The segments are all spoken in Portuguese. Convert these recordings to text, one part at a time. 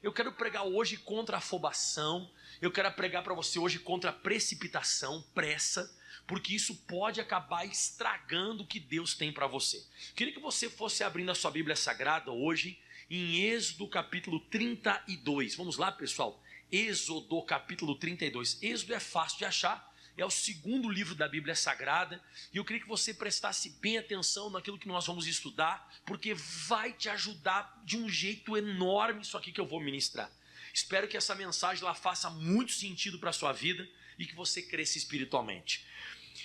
eu quero pregar hoje contra a afobação, eu quero pregar para você hoje contra a precipitação, pressa, porque isso pode acabar estragando o que Deus tem para você. Queria que você fosse abrindo a sua Bíblia Sagrada hoje, em Êxodo capítulo 32. Vamos lá, pessoal? Êxodo capítulo 32. Êxodo é fácil de achar, é o segundo livro da Bíblia Sagrada, e eu queria que você prestasse bem atenção naquilo que nós vamos estudar, porque vai te ajudar de um jeito enorme isso aqui que eu vou ministrar. Espero que essa mensagem ela faça muito sentido para a sua vida e que você cresça espiritualmente.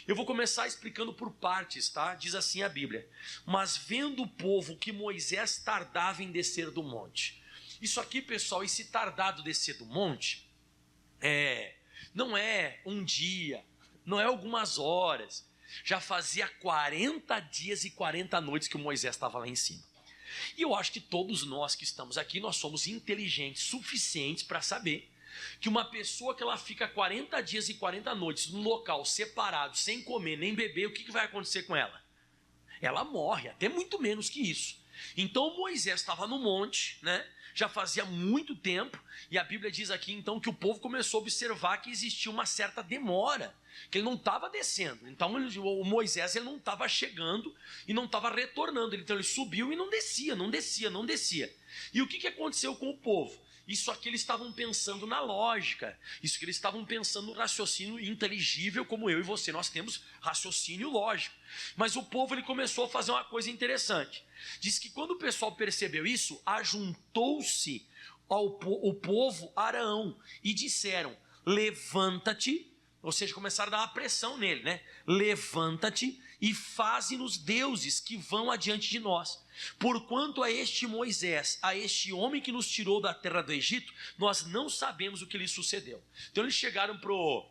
Eu vou começar explicando por partes, tá? Diz assim a Bíblia: mas vendo o povo que Moisés tardava em descer do monte. Isso aqui, pessoal, esse tardado descer do monte, não é um dia, não é algumas horas. Já fazia 40 dias e 40 noites que o Moisés estava lá em cima. E eu acho que todos nós que estamos aqui, nós somos inteligentes suficientes para saber que uma pessoa que ela fica 40 dias e 40 noites num local separado, sem comer nem beber, o que vai acontecer com ela? Ela morre, até muito menos que isso. Então Moisés estava no monte, né? Já fazia muito tempo, e a Bíblia diz aqui então que o povo começou a observar que existia uma certa demora, que ele não estava descendo. Então o Moisés ele não estava chegando e não estava retornando. Então ele subiu e não descia, não descia, não descia. E o que aconteceu com o povo? Isso aqui eles estavam pensando na lógica, isso que eles estavam pensando no raciocínio inteligível, como eu e você, nós temos raciocínio lógico. Mas o povo ele começou a fazer uma coisa interessante. Diz que quando o pessoal percebeu isso, ajuntou-se o povo a Arão e disseram: levanta-te, ou seja, começaram a dar uma pressão nele, né? Levanta-te e faze-nos deuses que vão adiante de nós. Porquanto a este Moisés, a este homem que nos tirou da terra do Egito, nós não sabemos o que lhe sucedeu. Então eles chegaram pro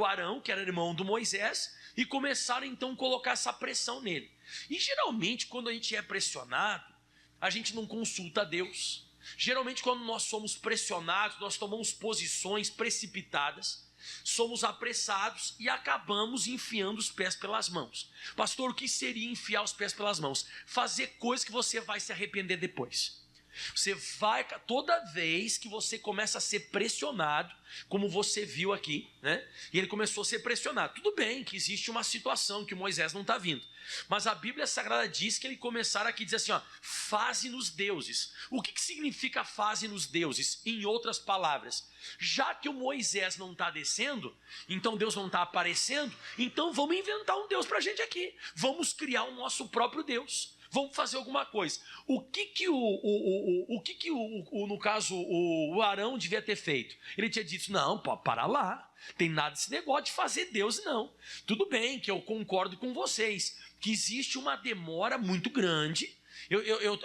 Arão, que era irmão do Moisés, e começaram então a colocar essa pressão nele. E geralmente quando a gente é pressionado, a gente não consulta a Deus. Geralmente quando nós somos pressionados, nós tomamos posições precipitadas, somos apressados e acabamos enfiando os pés pelas mãos. Pastor, o que seria enfiar os pés pelas mãos? Fazer coisas que você vai se arrepender depois. Você vai, toda vez que você começa a ser pressionado, como você viu aqui, né? E ele começou a ser pressionado. Tudo bem que existe uma situação que Moisés não está vindo, mas a Bíblia Sagrada diz que ele começaram aqui a dizer assim, ó, faze-nos deuses. O que significa faze-nos deuses? Em outras palavras, já que o Moisés não está descendo, então Deus não está aparecendo, então vamos inventar um Deus para a gente aqui. Vamos criar o nosso próprio Deus. Vamos fazer alguma coisa. No caso, o Arão devia ter feito? Ele tinha dito, não, pô, para lá. Tem nada desse negócio de fazer Deus, não. Tudo bem que eu concordo com vocês, que existe uma demora muito grande.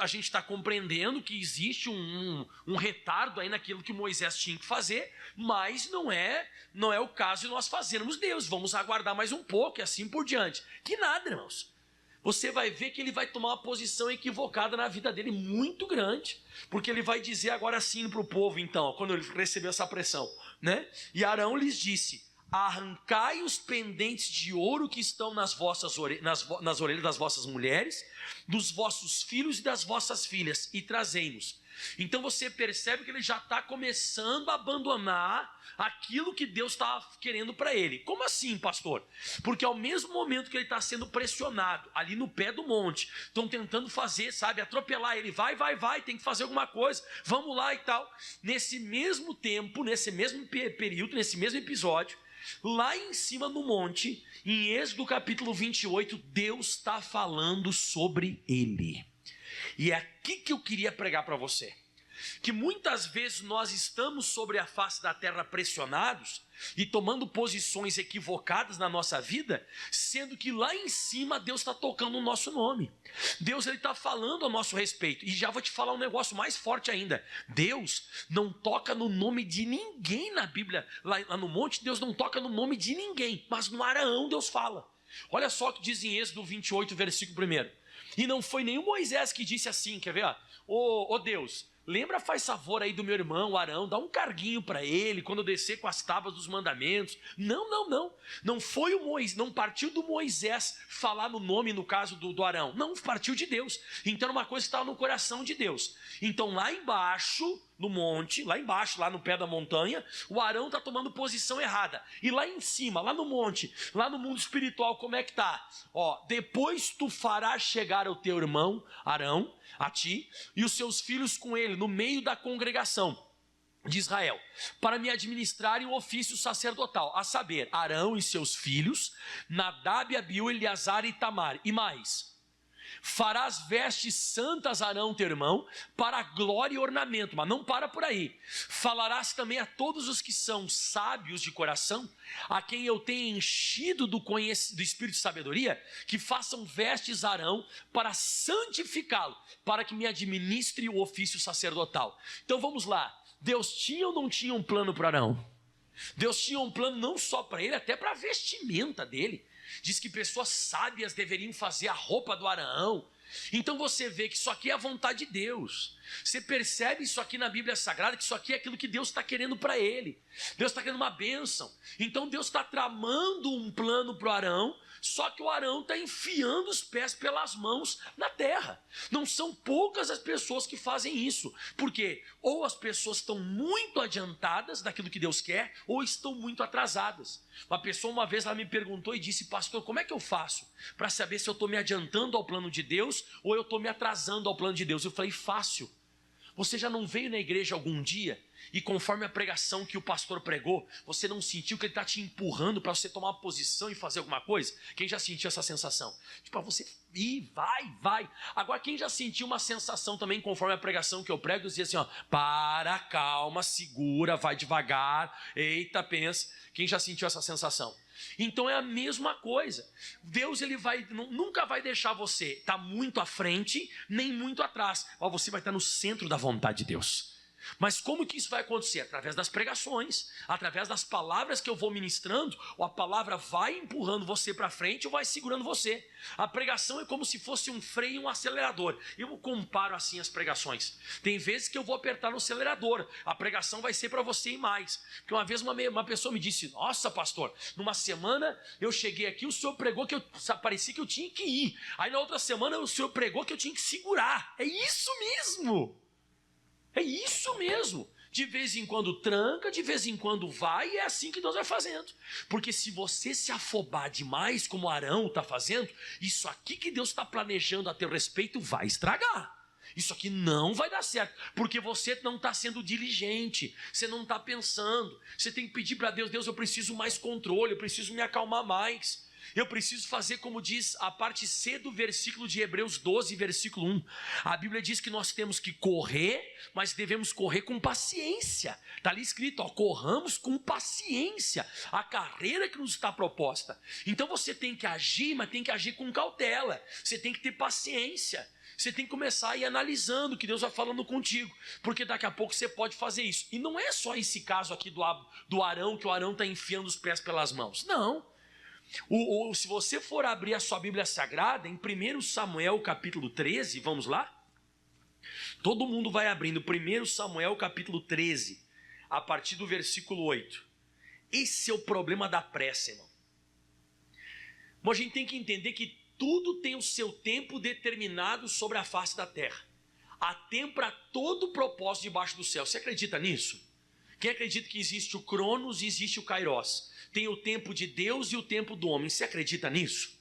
A gente está compreendendo que existe um retardo aí naquilo que Moisés tinha que fazer, mas não é o caso de nós fazermos Deus. Vamos aguardar mais um pouco e assim por diante. Que nada, irmãos. Você vai ver que ele vai tomar uma posição equivocada na vida dele muito grande, porque ele vai dizer agora assim para o povo, então, quando ele recebeu essa pressão, né? E Arão lhes disse: arrancai os pendentes de ouro que estão nas orelhas das vossas mulheres, dos vossos filhos e das vossas filhas, e trazei-nos. Então você percebe que ele já está começando a abandonar aquilo que Deus está querendo para ele. Como assim, pastor? Porque ao mesmo momento que ele está sendo pressionado ali no pé do monte, estão tentando fazer, sabe, atropelar ele, vai, tem que fazer alguma coisa, vamos lá e tal. Nesse mesmo tempo, nesse mesmo período, nesse mesmo episódio, lá em cima no monte, em Êxodo capítulo 28, Deus está falando sobre ele. E é aqui que eu queria pregar para você, que muitas vezes nós estamos sobre a face da terra pressionados e tomando posições equivocadas na nossa vida, sendo que lá em cima Deus está tocando o nosso nome. Deus está falando a nosso respeito. E já vou te falar um negócio mais forte ainda. Deus não toca no nome de ninguém na Bíblia. Lá no monte Deus não toca no nome de ninguém, mas no Arão Deus fala. Olha só o que diz em Êxodo 28, versículo 1. E não foi nenhum Moisés que disse assim, quer ver? Ô Deus, lembra, faz favor aí do meu irmão Arão, dá um carguinho para ele quando eu descer com as tábuas dos mandamentos. Não foi o Moisés, não partiu do Moisés falar no nome, no caso do Arão, não, partiu de Deus. Então era uma coisa que estava no coração de Deus. Então lá embaixo no monte, lá embaixo, lá no pé da montanha, o Arão está tomando posição errada. E lá em cima, lá no monte, lá no mundo espiritual, como é que está? Ó, depois tu farás chegar o teu irmão, Arão, a ti, e os seus filhos com ele, no meio da congregação de Israel, para me administrarem o ofício sacerdotal, a saber, Arão e seus filhos, Nadab, Abiú, Eleazar e Itamar, e mais. Farás vestes santas, Arão, teu irmão, para a glória e ornamento, mas não para por aí. Falarás também a todos os que são sábios de coração, a quem eu tenho enchido do espírito de sabedoria, que façam vestes, Arão, para santificá-lo, para que me administre o ofício sacerdotal. Então vamos lá, Deus tinha ou não tinha um plano para Arão? Deus tinha um plano não só para ele, até para a vestimenta dele. Diz que pessoas sábias deveriam fazer a roupa do Arão. Então você vê que isso aqui é a vontade de Deus. Você percebe isso aqui na Bíblia Sagrada, que isso aqui é aquilo que Deus está querendo para ele. Deus está querendo uma bênção. Então Deus está tramando um plano para o Arão, só que o Arão está enfiando os pés pelas mãos na terra. Não são poucas as pessoas que fazem isso. Porque ou as pessoas estão muito adiantadas daquilo que Deus quer, ou estão muito atrasadas. Uma pessoa uma vez ela me perguntou e disse: pastor, como é que eu faço para saber se eu estou me adiantando ao plano de Deus ou eu estou me atrasando ao plano de Deus? Eu falei: fácil. Você já não veio na igreja algum dia e conforme a pregação que o pastor pregou, você não sentiu que ele está te empurrando para você tomar uma posição e fazer alguma coisa? Quem já sentiu essa sensação? Tipo, você ir, vai. Agora, quem já sentiu uma sensação também conforme a pregação que eu prego, dizia assim, ó, para, calma, segura, vai devagar, eita, pensa. Quem já sentiu essa sensação? Então é a mesma coisa. Deus ele nunca vai deixar você estar muito à frente, nem muito atrás. Você vai estar no centro da vontade de Deus. Mas como que isso vai acontecer? Através das pregações, através das palavras que eu vou ministrando, ou a palavra vai empurrando você para frente ou vai segurando você. A pregação é como se fosse um freio e um acelerador. Eu comparo assim as pregações. Tem vezes que eu vou apertar no acelerador, a pregação vai ser para você ir mais. Porque uma vez uma pessoa me disse: nossa, pastor, numa semana eu cheguei aqui, o senhor pregou que parecia que eu tinha que ir. Aí na outra semana o senhor pregou que eu tinha que segurar. É isso mesmo. É isso mesmo. De vez em quando tranca, de vez em quando vai, e é assim que Deus vai fazendo. Porque se você se afobar demais, como Arão está fazendo, isso aqui que Deus está planejando a teu respeito vai estragar. Isso aqui não vai dar certo, porque você não está sendo diligente, você não está pensando. Você tem que pedir para Deus: Deus, eu preciso mais controle, eu preciso me acalmar mais. Eu preciso fazer como diz a parte C do versículo de Hebreus 12, versículo 1. A Bíblia diz que nós temos que correr, mas devemos correr com paciência. Está ali escrito, ó, corramos com paciência a carreira que nos está proposta. Então você tem que agir, mas tem que agir com cautela. Você tem que ter paciência. Você tem que começar a ir analisando o que Deus vai falando contigo, porque daqui a pouco você pode fazer isso. E não é só esse caso aqui do Arão, que o Arão está enfiando os pés pelas mãos. Não. Se você for abrir a sua Bíblia Sagrada, em 1 Samuel capítulo 13, vamos lá? Todo mundo vai abrindo 1 Samuel capítulo 13, a partir do versículo 8. Esse é o problema da pressa, irmão. Mas a gente tem que entender que tudo tem o seu tempo determinado sobre a face da terra. Há tempo para todo o propósito debaixo do céu. Você acredita nisso? Quem acredita que existe o Cronos e existe o Kairos? Tem o tempo de Deus e o tempo do homem. Você acredita nisso?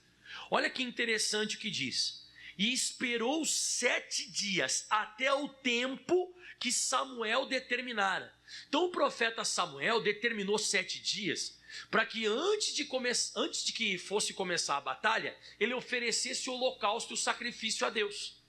Olha que interessante o que diz. E esperou 7 dias até o tempo que Samuel determinara. Então o profeta Samuel determinou 7 dias para que antes de que fosse começar a batalha, ele oferecesse o holocausto e o sacrifício a Deus.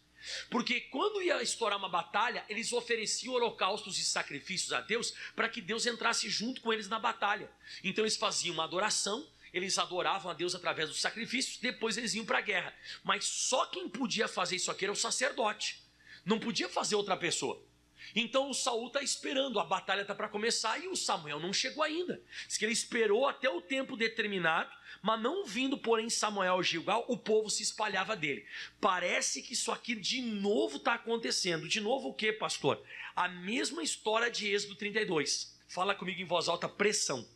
Porque quando ia estourar uma batalha, eles ofereciam holocaustos e sacrifícios a Deus para que Deus entrasse junto com eles na batalha. Então eles faziam uma adoração, eles adoravam a Deus através dos sacrifícios, depois eles iam para a guerra. Mas só quem podia fazer isso aqui era o sacerdote, não podia fazer outra pessoa. Então o Saul está esperando, a batalha está para começar e o Samuel não chegou ainda. Diz que ele esperou até o tempo determinado, mas não vindo, porém, Samuel ao Gilgal, o povo se espalhava dele. Parece que isso aqui de novo está acontecendo. De novo o que, pastor? A mesma história de Êxodo 32. Fala comigo em voz alta: pressão.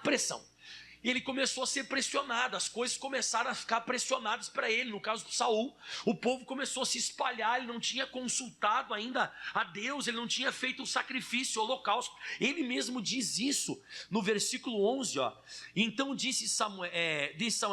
Pressão. E ele começou a ser pressionado, as coisas começaram a ficar pressionadas para ele. No caso do Saul, o povo começou a se espalhar, ele não tinha consultado ainda a Deus, ele não tinha feito o sacrifício, o holocausto. Ele mesmo diz isso no versículo 11, ó. Então disse Samuel,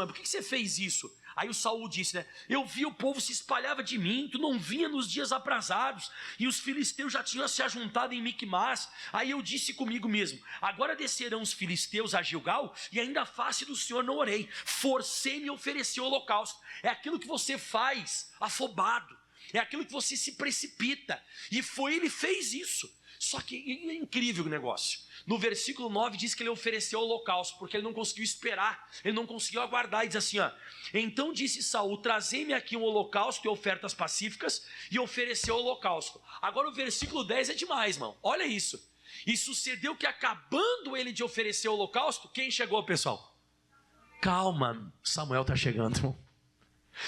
por que você fez isso? Aí o Saul disse, né? Eu vi o povo se espalhava de mim, tu não vinha nos dias aprazados, e os filisteus já tinham se ajuntado em Micmas. Aí eu disse comigo mesmo, agora descerão os filisteus a Gilgal, e ainda a face do Senhor não orei. Forcei-me a oferecer o holocausto. É aquilo que você faz afobado, é aquilo que você se precipita. E ele fez isso. Só que é incrível o negócio. No versículo 9 diz que ele ofereceu o holocausto, porque ele não conseguiu esperar, ele não conseguiu aguardar, e diz assim, ó, então disse Saul, trazei-me aqui um holocausto e ofertas pacíficas, e ofereceu o holocausto. Agora o versículo 10 é demais, irmão, olha isso. E sucedeu que acabando ele de oferecer o holocausto, quem chegou, pessoal? Calma, Samuel está chegando, irmão.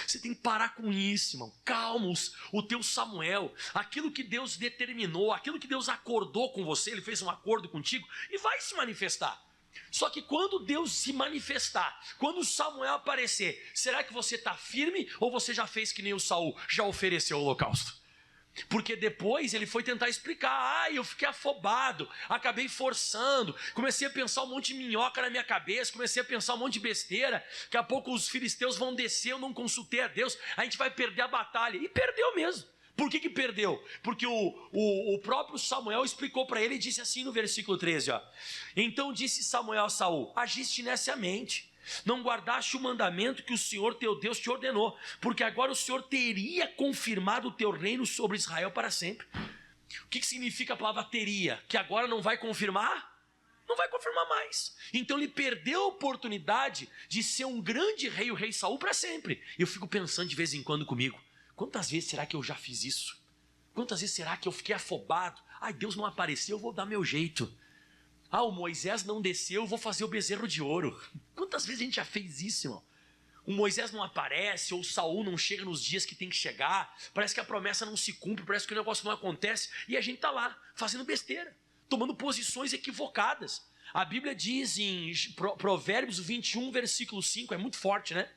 Você tem que parar com isso, irmão. Calma, o teu Samuel, aquilo que Deus determinou, aquilo que Deus acordou com você, ele fez um acordo contigo e vai se manifestar. Só que quando Deus se manifestar, quando Samuel aparecer, será que você está firme ou você já fez que nem o Saul, já ofereceu o holocausto? Porque depois ele foi tentar explicar, eu fiquei afobado, acabei forçando, comecei a pensar um monte de minhoca na minha cabeça, comecei a pensar um monte de besteira, daqui a pouco os filisteus vão descer, eu não consultei a Deus, a gente vai perder a batalha, e perdeu mesmo. Por que perdeu? Porque o próprio Samuel explicou para ele e disse assim no versículo 13, ó, então disse Samuel a Saul, agiste neciamente, não guardaste o mandamento que o Senhor teu Deus te ordenou, porque agora o Senhor teria confirmado o teu reino sobre Israel para sempre. O que significa a palavra teria? Que agora não vai confirmar? Não vai confirmar mais. Então ele perdeu a oportunidade de ser um grande rei, o rei Saul, para sempre. Eu fico pensando de vez em quando comigo, quantas vezes será que eu já fiz isso? Quantas vezes será que eu fiquei afobado? Deus não apareceu, eu vou dar meu jeito. O Moisés não desceu, eu vou fazer o bezerro de ouro. Quantas vezes a gente já fez isso, irmão? O Moisés não aparece, ou o Saul não chega nos dias que tem que chegar, parece que a promessa não se cumpre, parece que o negócio não acontece, e a gente está lá, fazendo besteira, tomando posições equivocadas. A Bíblia diz em Provérbios 21, versículo 5, é muito forte, né?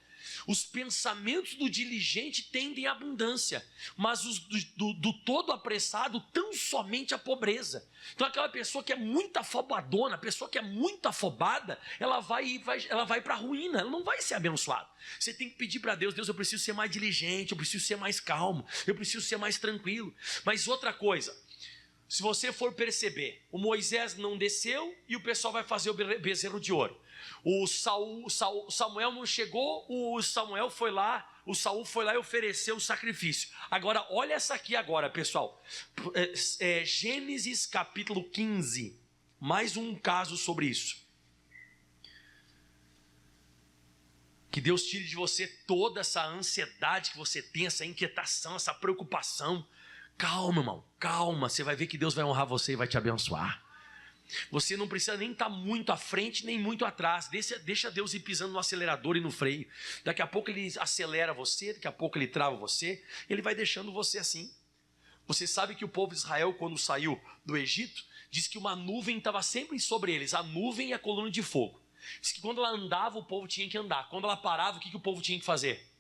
Os pensamentos do diligente tendem à abundância, mas os do todo apressado tão somente à pobreza. Então aquela pessoa que é muito afobadona, a pessoa que é muito afobada, ela vai para a ruína, ela não vai ser abençoada. Você tem que pedir para Deus, eu preciso ser mais diligente, eu preciso ser mais calmo, eu preciso ser mais tranquilo. Mas outra coisa, se você for perceber, o Moisés não desceu e o pessoal vai fazer o bezerro de ouro. O Samuel não chegou, o Saul foi lá e ofereceu o sacrifício. Agora, olha essa aqui agora, pessoal. Gênesis capítulo 15. Mais um caso sobre isso. Que Deus tire de você toda essa ansiedade que você tem, essa inquietação, essa preocupação. Calma, irmão, calma. Você vai ver que Deus vai honrar você e vai te abençoar. Você não precisa nem estar muito à frente, nem muito atrás. Deixa Deus ir pisando no acelerador e no freio. Daqui a pouco ele acelera você, daqui a pouco ele trava você. Ele vai deixando você assim. Você sabe que o povo de Israel, quando saiu do Egito, diz que uma nuvem estava sempre sobre eles. A nuvem e a coluna de fogo. Diz que quando ela andava, o povo tinha que andar. Quando ela parava, o que o povo tinha que fazer?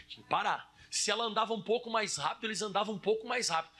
Tinha que parar. Se ela andava um pouco mais rápido, eles andavam um pouco mais rápido.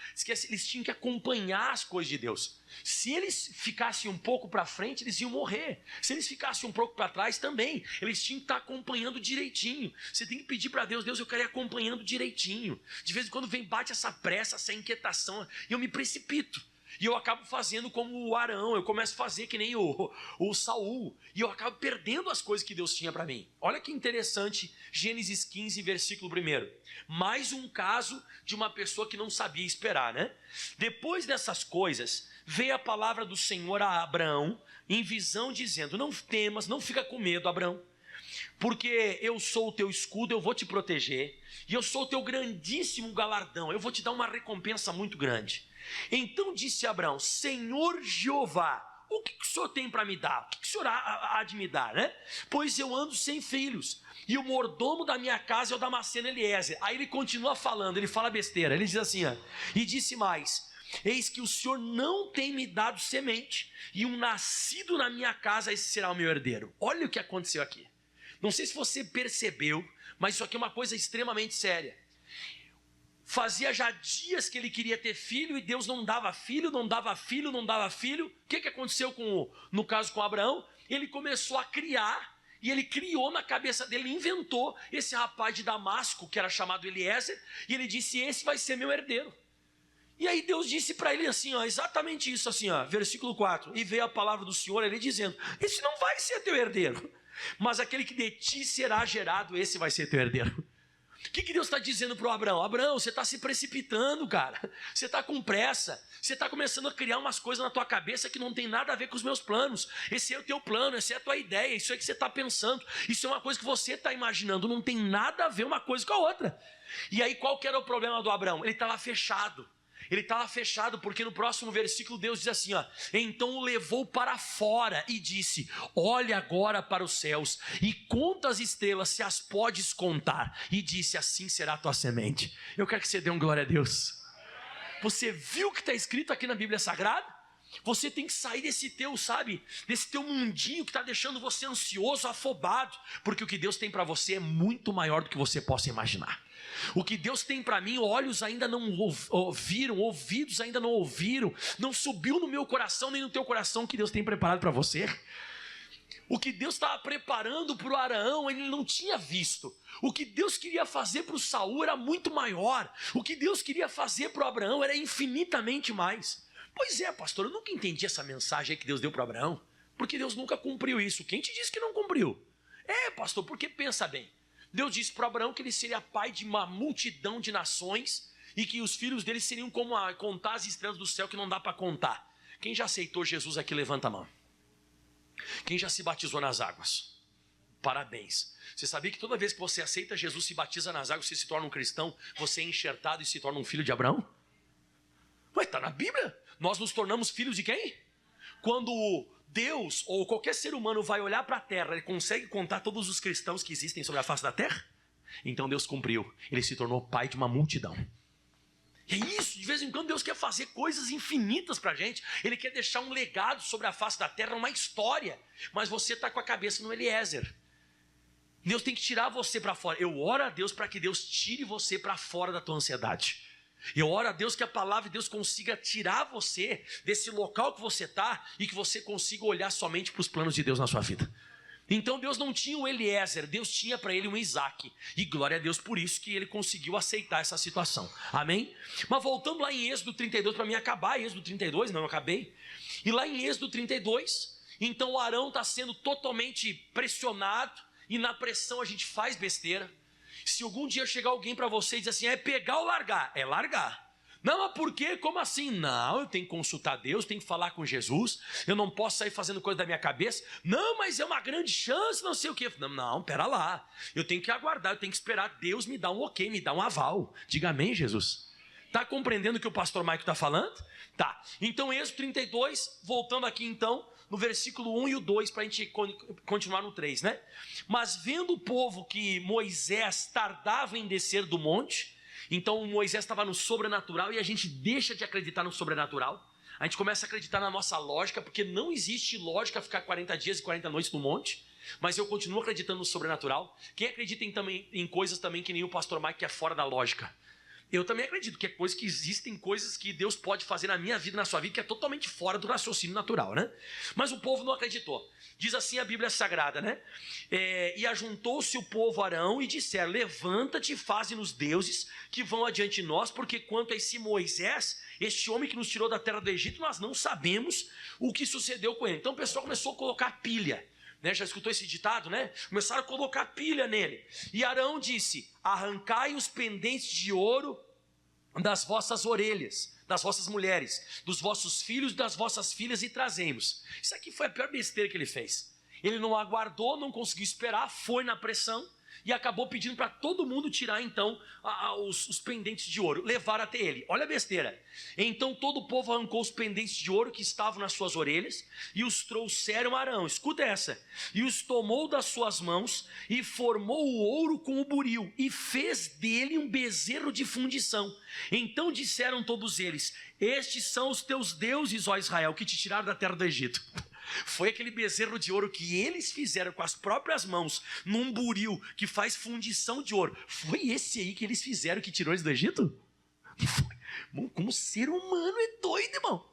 Eles tinham que acompanhar as coisas de Deus. Se eles ficassem um pouco para frente, eles iam morrer. Se eles ficassem um pouco para trás, também. Eles tinham que estar acompanhando direitinho. Você tem que pedir para Deus, eu quero ir acompanhando direitinho. De vez em quando bate essa pressa, essa inquietação, e eu me precipito. E eu acabo fazendo como o Arão, eu começo a fazer que nem o Saul, e eu acabo perdendo as coisas que Deus tinha para mim. Olha que interessante, Gênesis 15, versículo 1. Mais um caso de uma pessoa que não sabia esperar, né? Depois dessas coisas, veio a palavra do Senhor a Abraão, em visão, dizendo, não temas, não fica com medo, Abraão, porque eu sou o teu escudo, eu vou te proteger, e eu sou o teu grandíssimo galardão, eu vou te dar uma recompensa muito grande. Então disse Abraão, Senhor Jeová, o que o Senhor tem para me dar? O que o Senhor há de me dar, né? Pois eu ando sem filhos, e o mordomo da minha casa é o Damasceno Eliezer. Aí ele continua falando, ele fala besteira, ele diz assim, e disse mais, eis que o Senhor não tem me dado semente, e um nascido na minha casa, esse será o meu herdeiro. Olha o que aconteceu aqui. Não sei se você percebeu, mas isso aqui é uma coisa extremamente séria. Fazia já dias que ele queria ter filho, e Deus não dava filho, não dava filho, não dava filho. O que aconteceu no caso com Abraão? Ele começou a criar, e ele criou na cabeça dele, inventou esse rapaz de Damasco, que era chamado Eliezer, e ele disse, esse vai ser meu herdeiro. E aí Deus disse para ele assim, ó, exatamente isso assim, ó, versículo 4, e veio a palavra do Senhor, ele dizendo, esse não vai ser teu herdeiro, mas aquele que de ti será gerado, esse vai ser teu herdeiro. O que Deus está dizendo para o Abraão? Abraão, você está se precipitando, cara. Você está com pressa. Você está começando a criar umas coisas na tua cabeça que não tem nada a ver com os meus planos. Esse é o teu plano, essa é a tua ideia, isso é que você está pensando. Isso é uma coisa que você está imaginando. Não tem nada a ver uma coisa com a outra. E aí qual que era o problema do Abraão? Ele estava fechado. Ele estava fechado porque no próximo versículo Deus diz assim, ó, então o levou para fora e disse, olha agora para os céus e conta as estrelas se as podes contar, e disse, assim será a tua semente. Eu quero que você dê um glória a Deus. Você viu o que está escrito aqui na Bíblia Sagrada? Você tem que sair desse teu, sabe, desse teu mundinho que está deixando você ansioso, afobado, porque o que Deus tem para você é muito maior do que você possa imaginar. O que Deus tem para mim, olhos ainda não ouviram, ouvidos ainda não ouviram, não subiu no meu coração nem no teu coração, o que Deus tem preparado para você. O que Deus estava preparando para o Arão, ele não tinha visto. O que Deus queria fazer para o Saul era muito maior. O que Deus queria fazer para o Abraão era infinitamente mais. Pois é, pastor, eu nunca entendi essa mensagem que Deus deu para Abraão, porque Deus nunca cumpriu isso. Quem te disse que não cumpriu? É, pastor, porque pensa bem. Deus disse para Abraão que ele seria pai de uma multidão de nações e que os filhos dele seriam como contar as estrelas do céu que não dá para contar. Quem já aceitou Jesus aqui, levanta a mão. Quem já se batizou nas águas? Parabéns. Você sabia que toda vez que você aceita Jesus, se batiza nas águas, você se torna um cristão, você é enxertado e se torna um filho de Abraão? Ué, está na Bíblia. Nós nos tornamos filhos de quem? Quando Deus ou qualquer ser humano vai olhar para a terra, ele consegue contar todos os cristãos que existem sobre a face da terra? Então Deus cumpriu, ele se tornou pai de uma multidão. E é isso, de vez em quando Deus quer fazer coisas infinitas para a gente, ele quer deixar um legado sobre a face da terra, uma história, mas você está com a cabeça no Eliezer. Deus tem que tirar você para fora. Eu oro a Deus para que Deus tire você para fora da tua ansiedade. Eu oro a Deus que a palavra de Deus consiga tirar você desse local que você está e que você consiga olhar somente para os planos de Deus na sua vida. Então Deus não tinha um Eliezer, Deus tinha para ele um Isaac. E glória a Deus por isso que ele conseguiu aceitar essa situação. Amém? Mas voltando lá em Êxodo 32, para mim acabar Êxodo 32, não, eu acabei. E lá em Êxodo 32, então o Arão está sendo totalmente pressionado, e na pressão a gente faz besteira. Se algum dia chegar alguém para você e dizer assim, é pegar ou largar? É largar. Não, mas por quê? Como assim? Não, eu tenho que consultar Deus, tenho que falar com Jesus, eu não posso sair fazendo coisa da minha cabeça. Não, mas é uma grande chance, não sei o quê. Não, pera lá, eu tenho que aguardar, eu tenho que esperar Deus me dar um ok, me dar um aval. Diga amém, Jesus. Está compreendendo o que o pastor Maico está falando? Tá, então Êxodo 32, voltando aqui então, no versículo 1 e o 2, para a gente continuar no 3, né? Mas vendo o povo que Moisés tardava em descer do monte, então Moisés estava no sobrenatural, e a gente deixa de acreditar no sobrenatural, a gente começa a acreditar na nossa lógica, porque não existe lógica ficar 40 dias e 40 noites no monte, mas eu continuo acreditando no sobrenatural. Quem acredita em coisas também que nem o pastor Mike, que é fora da lógica? Eu também acredito que é coisa que existem coisas que Deus pode fazer na minha vida, na sua vida, que é totalmente fora do raciocínio natural, né? Mas o povo não acreditou. Diz assim a Bíblia Sagrada, né? E ajuntou-se o povo a Arão e disseram, levanta-te e faze-nos deuses que vão adiante de nós, porque quanto a esse Moisés, este homem que nos tirou da terra do Egito, nós não sabemos o que sucedeu com ele. Então o pessoal começou a colocar pilha. Né, já escutou esse ditado, né? Começaram a colocar pilha nele. E Arão disse, arrancai os pendentes de ouro das vossas orelhas, das vossas mulheres, dos vossos filhos e das vossas filhas, e trazemos. Isso aqui foi a pior besteira que ele fez. Ele não aguardou, não conseguiu esperar, foi na pressão. e acabou pedindo para todo mundo tirar então os pendentes de ouro, levar até ele. Olha a besteira. Então todo o povo arrancou os pendentes de ouro que estavam nas suas orelhas e os trouxeram a Arão. Escuta essa. E os tomou das suas mãos e formou o ouro com o buril e fez dele um bezerro de fundição. Então disseram todos eles: estes são os teus deuses, ó Israel, que te tiraram da terra do Egito. Foi aquele bezerro de ouro que eles fizeram com as próprias mãos, num buril que faz fundição de ouro. Foi esse aí que eles fizeram que tirou eles do Egito? Irmão, como ser humano é doido, irmão.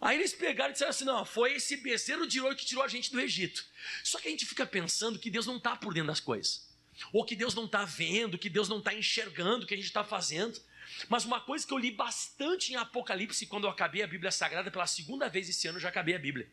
Aí eles pegaram e disseram assim: não, foi esse bezerro de ouro que tirou a gente do Egito. Só que a gente fica pensando que Deus não está por dentro das coisas, ou que Deus não está vendo, que Deus não está enxergando o que a gente está fazendo. Mas uma coisa que eu li bastante em Apocalipse, quando eu acabei a Bíblia Sagrada, pela segunda vez esse ano eu já acabei a Bíblia.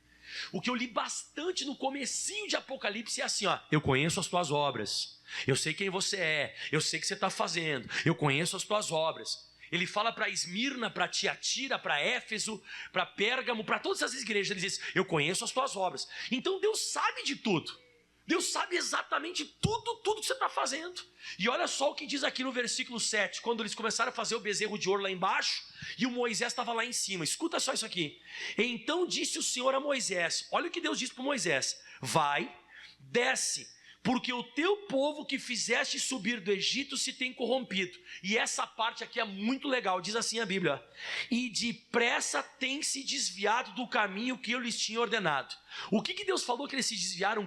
O que eu li bastante no comecinho de Apocalipse é assim, ó: eu conheço as tuas obras, eu sei quem você é, eu sei o que você está fazendo, eu conheço as tuas obras. Ele fala para Esmirna, para Tiatira, para Éfeso, para Pérgamo, para todas essas igrejas, ele diz: eu conheço as tuas obras. Então Deus sabe de tudo. Deus sabe exatamente tudo que você está fazendo. E olha só o que diz aqui no versículo 7, quando eles começaram a fazer o bezerro de ouro lá embaixo, e o Moisés estava lá em cima. Escuta só isso aqui. Então disse o Senhor a Moisés, olha o que Deus disse para Moisés: vai, desce, porque o teu povo que fizeste subir do Egito se tem corrompido. E essa parte aqui é muito legal, diz assim a Bíblia: e depressa tem se desviado do caminho que eu lhes tinha ordenado. O que Deus falou que eles se desviaram?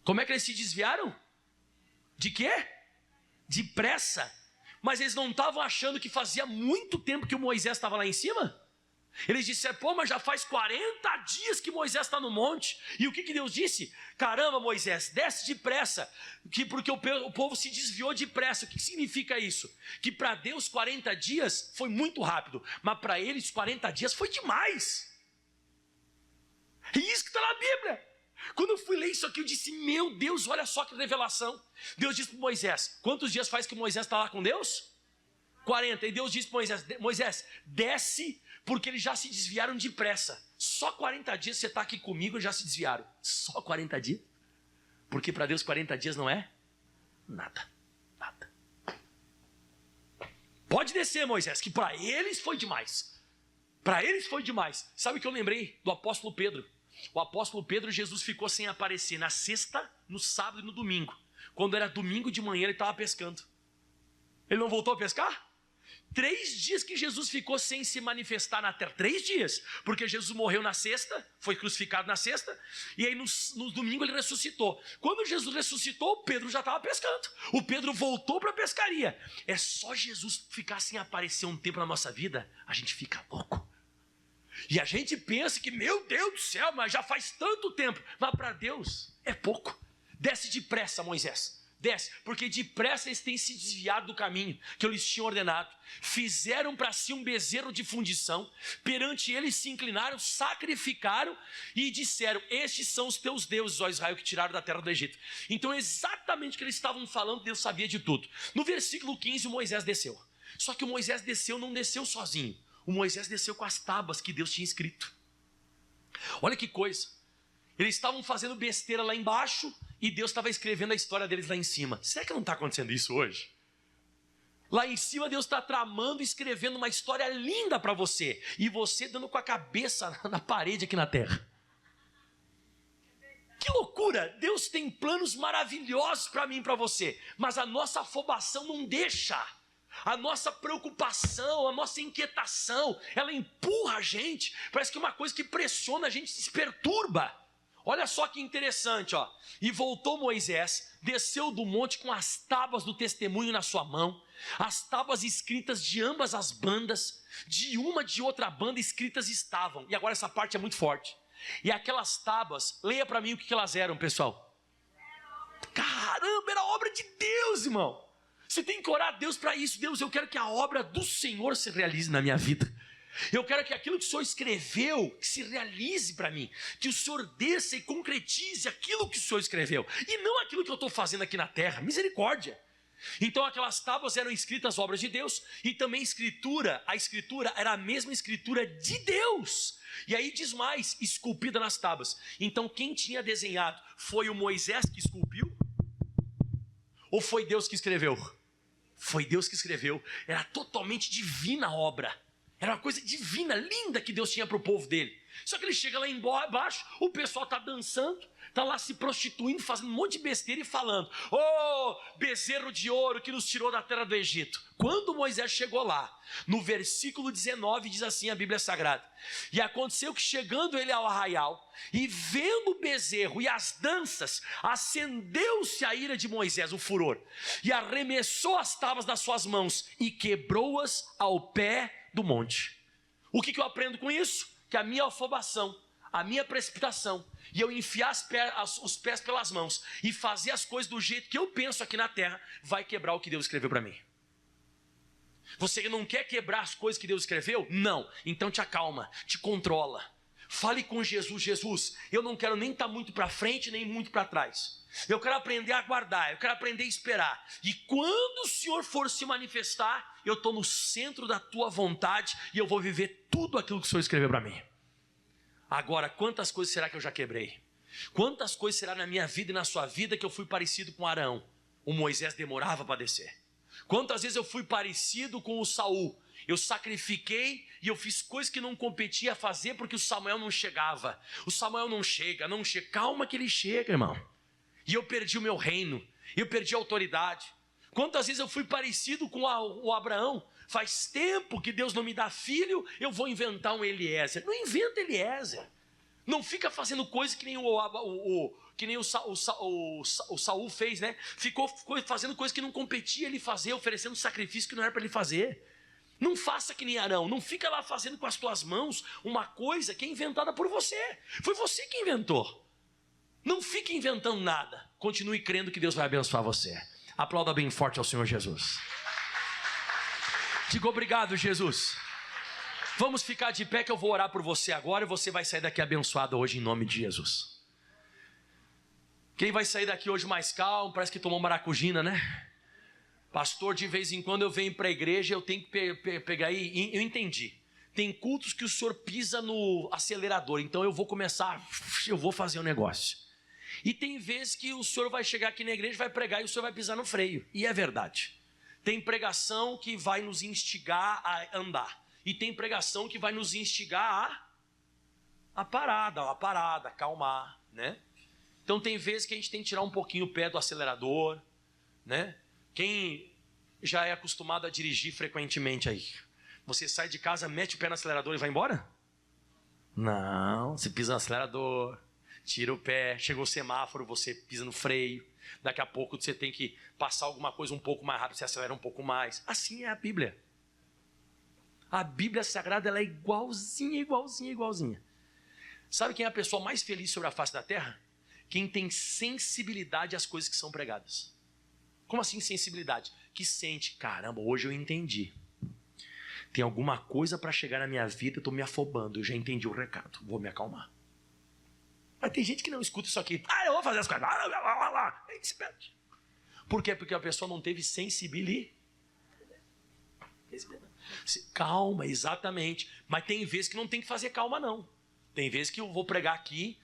Como é que eles se desviaram? De quê? Depressa. Mas eles não estavam achando que fazia muito tempo que o Moisés estava lá em cima? Eles disseram: pô, mas já faz 40 dias que Moisés está no monte. E o que Deus disse? Caramba, Moisés, desce depressa, porque o povo se desviou depressa. O que significa isso? Que para Deus 40 dias foi muito rápido, mas para eles 40 dias foi demais. É isso que está na Bíblia. Quando eu fui ler isso aqui, eu disse: meu Deus, olha só que revelação. Deus disse para Moisés: quantos dias faz que Moisés está lá com Deus? 40. E Deus disse para Moisés: Moisés, desce, porque eles já se desviaram depressa. Só 40 dias você está aqui comigo e já se desviaram. Só 40 dias? Porque para Deus 40 dias não é nada. Nada. Pode descer, Moisés, que para eles foi demais. Para eles foi demais. Sabe o que eu lembrei do apóstolo Pedro? O apóstolo Pedro, Jesus ficou sem aparecer na sexta, no sábado e no domingo. Quando era domingo de manhã, ele estava pescando. Ele não voltou a pescar? 3 dias que Jesus ficou sem se manifestar na terra. 3 dias. Porque Jesus morreu na sexta, foi crucificado na sexta, e aí no domingo ele ressuscitou. Quando Jesus ressuscitou, o Pedro já estava pescando. O Pedro voltou para a pescaria. É só Jesus ficar sem aparecer um tempo na nossa vida, a gente fica louco. E a gente pensa que, meu Deus do céu, mas já faz tanto tempo. Mas para Deus é pouco. Desce depressa, Moisés. Desce, porque depressa eles têm se desviado do caminho que eu lhes tinha ordenado. Fizeram para si um bezerro de fundição. Perante eles se inclinaram, sacrificaram e disseram: estes são os teus deuses, ó Israel, que tiraram da terra do Egito. Então exatamente o que eles estavam falando, Deus sabia de tudo. No versículo 15, Moisés desceu. Só que o Moisés desceu, não desceu sozinho. O Moisés desceu com as tábuas que Deus tinha escrito. Olha que coisa. Eles estavam fazendo besteira lá embaixo e Deus estava escrevendo a história deles lá em cima. Será que não está acontecendo isso hoje? Lá em cima Deus está tramando e escrevendo uma história linda para você. E você dando com a cabeça na parede aqui na terra. Que loucura! Deus tem planos maravilhosos para mim e para você. Mas a nossa afobação não deixa. A nossa preocupação, a nossa inquietação, ela empurra a gente. Parece que uma coisa que pressiona a gente se perturba. Olha só que interessante, ó. E voltou Moisés, desceu do monte com as tábuas do testemunho na sua mão, as tábuas escritas de ambas as bandas, de uma de outra banda escritas estavam. E agora essa parte é muito forte. E aquelas tábuas, leia para mim o que elas eram, pessoal. Caramba, era obra de Deus, irmão. Você tem que orar a Deus para isso. Deus, eu quero que a obra do Senhor se realize na minha vida. Eu quero que aquilo que o Senhor escreveu que se realize para mim. Que o Senhor desça e concretize aquilo que o Senhor escreveu. E não aquilo que eu estou fazendo aqui na terra. Misericórdia. Então aquelas tábuas eram escritas obras de Deus, e também a escritura era a mesma escritura de Deus. E aí diz mais, esculpida nas tábuas. Então quem tinha desenhado, foi o Moisés que esculpiu? Ou foi Deus que escreveu? Foi Deus que escreveu. Era totalmente divina a obra. Era uma coisa divina, linda que Deus tinha para o povo dele. Só que ele chega lá embaixo, o pessoal está dançando, está lá se prostituindo, fazendo um monte de besteira e falando: "Oh, bezerro de ouro que nos tirou da terra do Egito." Quando Moisés chegou lá, no versículo 19 diz assim a Bíblia Sagrada: "E aconteceu que chegando ele ao arraial, e vendo o bezerro e as danças, acendeu-se a ira de Moisés, o furor, e arremessou as tábuas das suas mãos e quebrou-as ao pé do monte." O que eu aprendo com isso? Que a minha afobação, a minha precipitação, e eu enfiar os pés pelas mãos e fazer as coisas do jeito que eu penso aqui na terra, vai quebrar o que Deus escreveu para mim. Você não quer quebrar as coisas que Deus escreveu? Não. Então te acalma, te controla. Fale com Jesus: "Jesus, eu não quero nem estar muito para frente, nem muito para trás. Eu quero aprender a aguardar, eu quero aprender a esperar. E quando o Senhor for se manifestar, eu estou no centro da tua vontade e eu vou viver tudo aquilo que o Senhor escreveu para mim." Agora, quantas coisas será que eu já quebrei? Quantas coisas será na minha vida e na sua vida que eu fui parecido com Arão? O Moisés demorava para descer. Quantas vezes eu fui parecido com o Saul? Eu sacrifiquei e eu fiz coisas que não competia a fazer porque o Samuel não chegava. O Samuel não chega. Calma que ele chega, irmão. E eu perdi o meu reino, eu perdi a autoridade. Quantas vezes eu fui parecido com o Abraão? Faz tempo que Deus não me dá filho, eu vou inventar um Eliezer. Não inventa Eliezer. Não fica fazendo coisa que nem o Saul fez, né? Ficou fazendo coisa que não competia ele fazer, oferecendo sacrifício que não era para ele fazer. Não faça que nem Arão, não fica lá fazendo com as tuas mãos uma coisa que é inventada por você. Foi você que inventou. Não fique inventando nada. Continue crendo que Deus vai abençoar você. Aplauda bem forte ao Senhor Jesus. Diga: "Obrigado, Jesus." Vamos ficar de pé que eu vou orar por você agora e você vai sair daqui abençoado hoje em nome de Jesus. Quem vai sair daqui hoje mais calmo? Parece que tomou maracujina, né? Pastor, de vez em quando eu venho para a igreja, eu tenho que pegar aí. Eu entendi. Tem cultos que o senhor pisa no acelerador, então eu vou fazer um negócio. E tem vezes que o senhor vai chegar aqui na igreja, vai pregar e o senhor vai pisar no freio. E é verdade. Tem pregação que vai nos instigar a andar. E tem pregação que vai nos instigar a parada, acalmar, né? Então tem vezes que a gente tem que tirar um pouquinho o pé do acelerador, né? Quem já é acostumado a dirigir frequentemente aí, você sai de casa, mete o pé no acelerador e vai embora? Não, você pisa no acelerador, tira o pé, chegou o semáforo, você pisa no freio. Daqui a pouco você tem que passar alguma coisa um pouco mais rápido, você acelera um pouco mais. Assim é a Bíblia. A Bíblia Sagrada, ela é igualzinha. Sabe quem é a pessoa mais feliz sobre a face da terra? Quem tem sensibilidade às coisas que são pregadas. Como assim sensibilidade? Que sente: "Caramba, hoje eu entendi. Tem alguma coisa para chegar na minha vida, eu estou me afobando, eu já entendi o recado, vou me acalmar." Mas tem gente que não escuta isso aqui. Eu vou fazer as coisas. Aí se perde. Por quê? Porque a pessoa não teve sensibilidade. Calma, exatamente. Mas tem vezes que não tem que fazer calma, não. Tem vezes que eu vou pregar aqui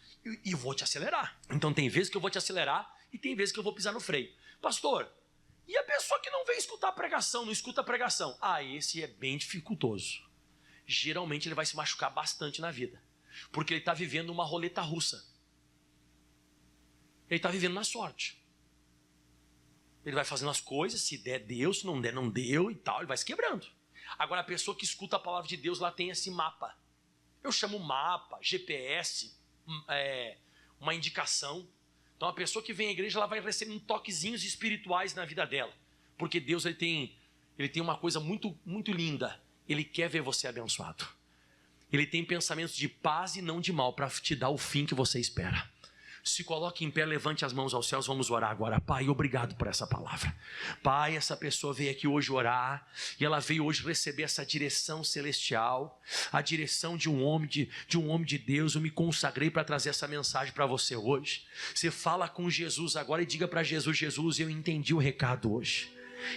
e vou te acelerar. Então tem vezes que eu vou te acelerar e tem vezes que eu vou pisar no freio. Pastor, e a pessoa que não vem escutar a pregação, não escuta a pregação? Esse é bem dificultoso. Geralmente ele vai se machucar bastante na vida. Porque ele está vivendo uma roleta russa. Ele está vivendo na sorte. Ele vai fazendo as coisas, se der, deu, se não der, não deu e tal, ele vai se quebrando. Agora a pessoa que escuta a palavra de Deus, lá tem esse mapa. Eu chamo mapa, GPS, uma indicação. Então a pessoa que vem à igreja, ela vai recebendo toquezinhos espirituais na vida dela. Porque Deus ele tem uma coisa muito, muito linda. Ele quer ver você abençoado. Ele tem pensamentos de paz e não de mal para te dar o fim que você espera. Se coloque em pé, levante as mãos aos céus, vamos orar agora. Pai, obrigado por essa palavra. Pai, essa pessoa veio aqui hoje orar e ela veio hoje receber essa direção celestial, a direção de um homem de Deus. Eu me consagrei para trazer essa mensagem para você hoje. Você fala com Jesus agora e diga para Jesus: Jesus, eu entendi o recado hoje.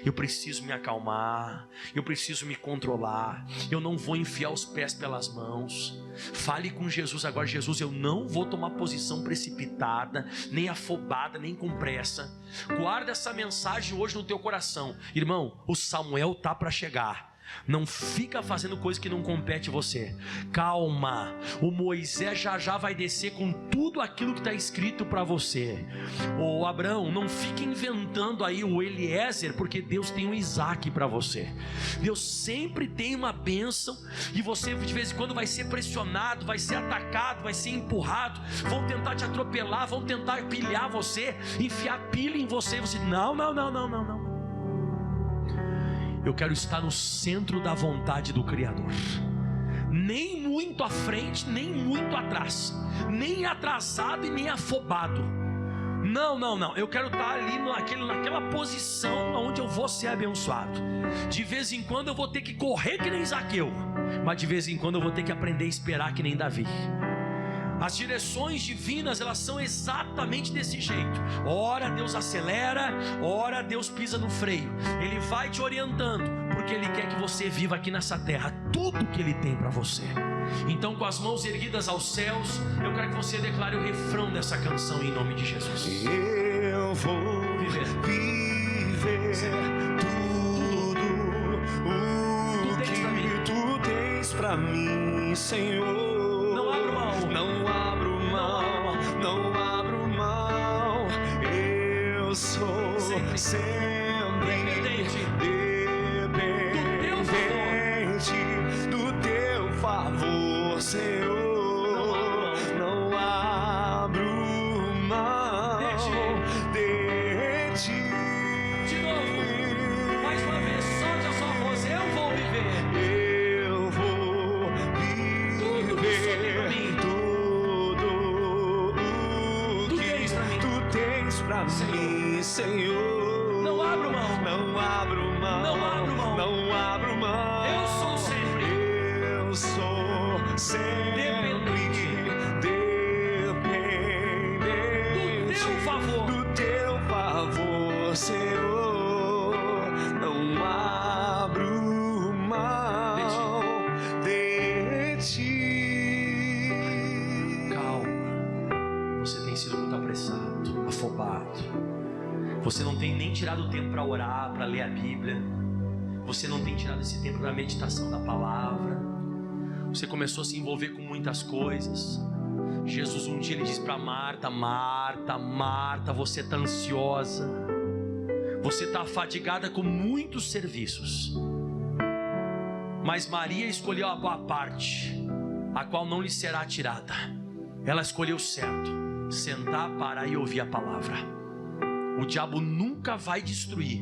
eu preciso me acalmar, eu preciso me controlar, eu não vou enfiar os pés pelas mãos. Fale com Jesus agora: Jesus, eu não vou tomar posição precipitada, nem afobada, nem com pressa. Guarda essa mensagem hoje no teu coração. Irmão, o Samuel está para chegar. Não fica fazendo coisa que não compete você. Calma, o Moisés já vai descer com tudo aquilo que está escrito para você. Ô Abraão, não fique inventando aí o Eliezer, porque Deus tem um Isaac para você. Deus sempre tem uma bênção, e você de vez em quando vai ser pressionado, vai ser atacado, vai ser empurrado. Vão tentar te atropelar, vão tentar pilhar você, enfiar pilha em você. Você, não. Eu quero estar no centro da vontade do Criador, nem muito à frente, nem muito atrás, nem atrasado e nem afobado. Não, eu quero estar ali naquela posição onde eu vou ser abençoado. De vez em quando eu vou ter que correr que nem Zaqueu, mas de vez em quando eu vou ter que aprender a esperar que nem Davi. As direções divinas, elas são exatamente desse jeito. Ora Deus acelera, ora Deus pisa no freio. Ele vai te orientando, porque Ele quer que você viva aqui nessa terra tudo que Ele tem para você. Então, com as mãos erguidas aos céus, eu quero que você declare o refrão dessa canção em nome de Jesus. Eu vou viver tudo o que Tu tens para mim, Senhor. Não abro mão, não abro mão. Eu sou sempre dependente do Teu favor, Senhor. Não abro mão de Ti. De novo, mais uma vez, solte a sua voz. Eu vou viver. Eu vou viver tudo o que Tu tens pra mim, Senhor. Não abro mão, não abro mão. Eu sou sempre dependente do Teu favor, Senhor. Não abro mão de Ti. Calma, você tem sido muito apressado, afobado. Você não tem nem tirado o tempo para orar, para ler a Bíblia. Você não tem tirado esse tempo para a meditação da palavra. Você começou a se envolver com muitas coisas. Jesus um dia ele disse para Marta: Marta, você está ansiosa, você está afadigada com muitos serviços, mas Maria escolheu a boa parte, a qual não lhe será tirada. Ela escolheu certo: sentar, parar e ouvir a palavra. O diabo nunca vai destruir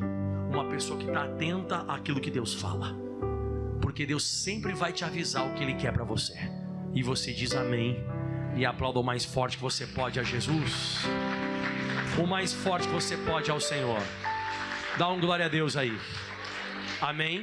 uma pessoa que está atenta àquilo que Deus fala, porque Deus sempre vai te avisar o que Ele quer para você. E você diz amém e aplauda o mais forte que você pode a Jesus, o mais forte que você pode ao Senhor. Dá um glória a Deus aí. Amém.